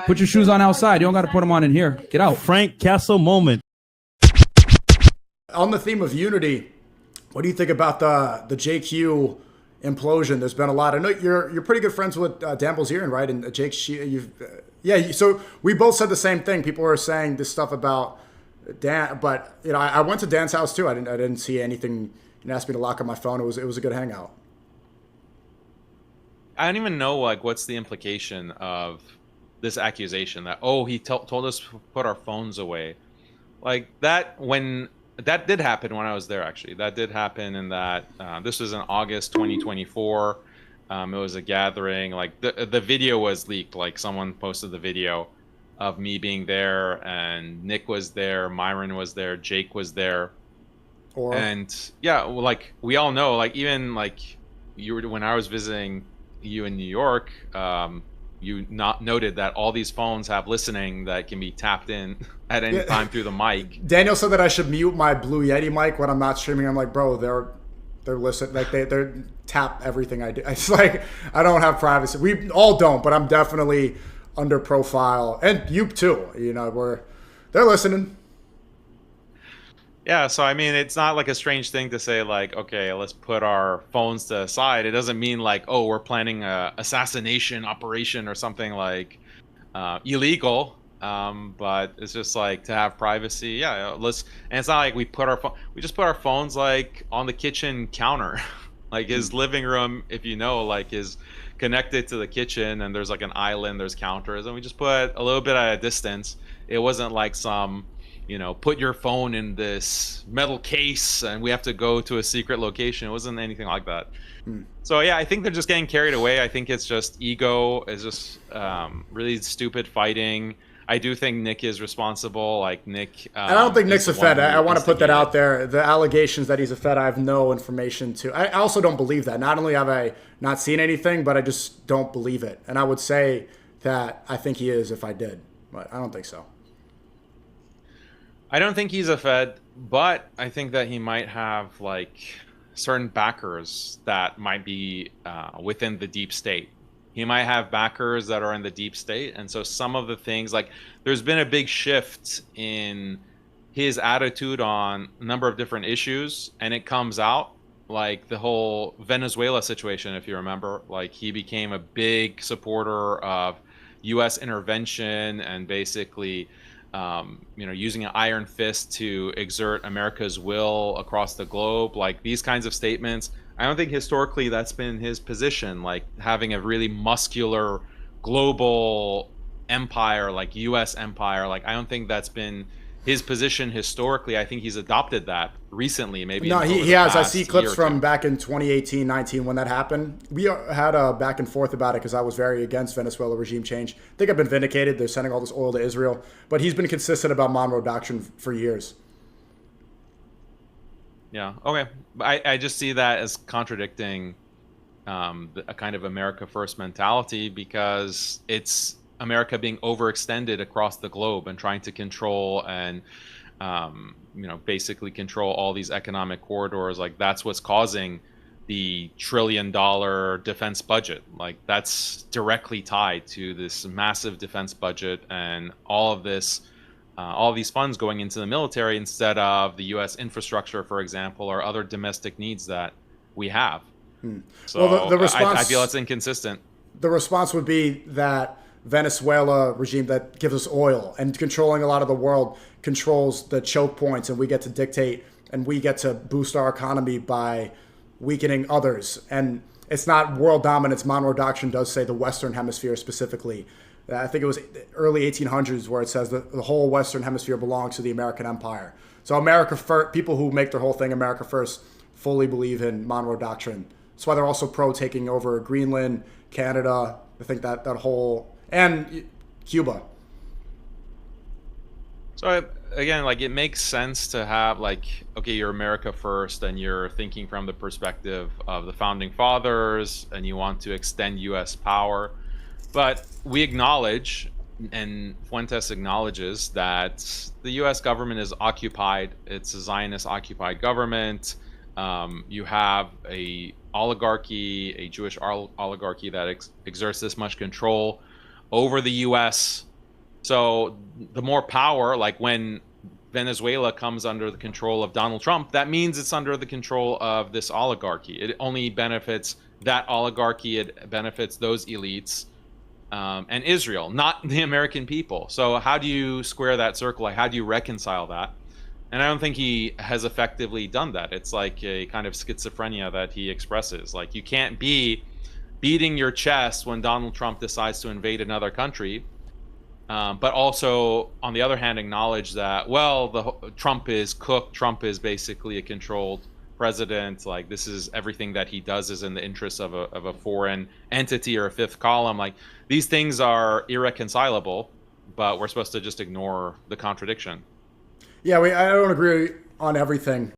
Put your shoes on outside. You don't got to put them on in here. Get out. Frank Castle moment. On the theme of unity, what do you think about the JQ implosion? There's been a lot. I know you're pretty good friends with Dan Bilzerian, right? And Jake, so we both said the same thing. People were saying this stuff about Dan, but I went to Dan's house too. I didn't see anything. He asked me to lock up my phone. It was a good hangout. I don't even know what's the implication of this accusation that he told us to put our phones away, like that. When that did happen when I was there, actually, that did happen, and that this was in August 2024. It was a gathering. Like the video was leaked. Like someone posted the video of me being there, and Nick was there, Myron was there, Jake was there, and yeah, like we all know, like even like when I was visiting you in New York, you noted that all these phones have listening that can be tapped in at any time through the mic. Daniel said that I should mute my Blue Yeti mic when I'm not streaming. I'm like, bro, they're listening, like they're tap everything I do. It's like I don't have privacy. We all don't, but I'm definitely under profile, and you too. They're listening. Yeah, so I mean, it's not like a strange thing to say, like, okay, let's put our phones to the side. It doesn't mean like, we're planning a assassination operation or something like illegal. But it's just like to have privacy. Yeah, and it's not like we just put our phones like on the kitchen counter, like his living room, if like is connected to the kitchen, and there's like an island, there's counters, and we just put a little bit at a distance. It wasn't like some put your phone in this metal case and we have to go to a secret location. It wasn't anything like that. So yeah, I think they're just getting carried away. I think it's just ego. It's just really stupid fighting. I do think Nick is responsible. Like Nick, I don't think Nick's a Fed. I want to put that out there. The allegations that he's a Fed, I have no information to. I also don't believe that. Not only have I not seen anything, but I just don't believe it. And I would say that I think he is if I did, but I don't think so. I don't think he's a Fed, but I think that he might have like certain backers that might be within the deep state. He might have backers that are in the deep state, and so some of the things, like there's been a big shift in his attitude on a number of different issues, and it comes out like the whole Venezuela situation, if you remember. Like he became a big supporter of U.S. intervention and basically using an iron fist to exert America's will across the globe. Like these kinds of statements, I don't think historically that's been his position, like having a really muscular global empire like US empire. Like I don't think that's been his position historically. I think he's adopted that recently, maybe. No, he has. I see clips from back in 2018-19 when that happened. We had a back and forth about it because I was very against Venezuela regime change. I think I've been vindicated. They're sending all this oil to Israel. But he's been consistent about Monroe Doctrine for years. Yeah, okay. I just see that as contradicting a kind of America First mentality, because it's America being overextended across the globe and trying to control and basically control all these economic corridors. Like that's what's causing the $1 trillion defense budget. Like that's directly tied to this massive defense budget and all of these funds going into the military instead of the U.S. infrastructure, for example, or other domestic needs that we have. So well, the response, I feel it's inconsistent. The response would be that Venezuela regime that gives us oil and controlling a lot of the world controls the choke points, and we get to dictate and we get to boost our economy by weakening others. And it's not world dominance. Monroe Doctrine does say the Western Hemisphere specifically. I think it was early 1800s where it says that the whole Western Hemisphere belongs to the American Empire. So America first, people who make their whole thing America first fully believe in Monroe Doctrine. That's why they're also pro taking over Greenland, Canada. I think that whole, and Cuba. So again, like it makes sense to have like, okay, you're America first and you're thinking from the perspective of the founding fathers and you want to extend US power. But we acknowledge, and Fuentes acknowledges, that the US government is occupied. It's a Zionist occupied government. You have a oligarchy, a Jewish oligarchy that exerts this much control over the U.S. So the more power, like when Venezuela comes under the control of Donald Trump, that means it's under the control of this oligarchy. It only benefits that oligarchy. It benefits those elites and Israel, not the American people. So how do you square that circle? Like, how do you reconcile that? And I don't think he has effectively done that. It's like a kind of schizophrenia that he expresses. Like, you can't be beating your chest when Donald Trump decides to invade another country, but also, on the other hand, acknowledge that, well, Trump is cooked. Trump is basically a controlled president. Like, this is everything that he does is in the interest of a foreign entity or a fifth column. Like, these things are irreconcilable, but we're supposed to just ignore the contradiction. Yeah, I don't agree on everything.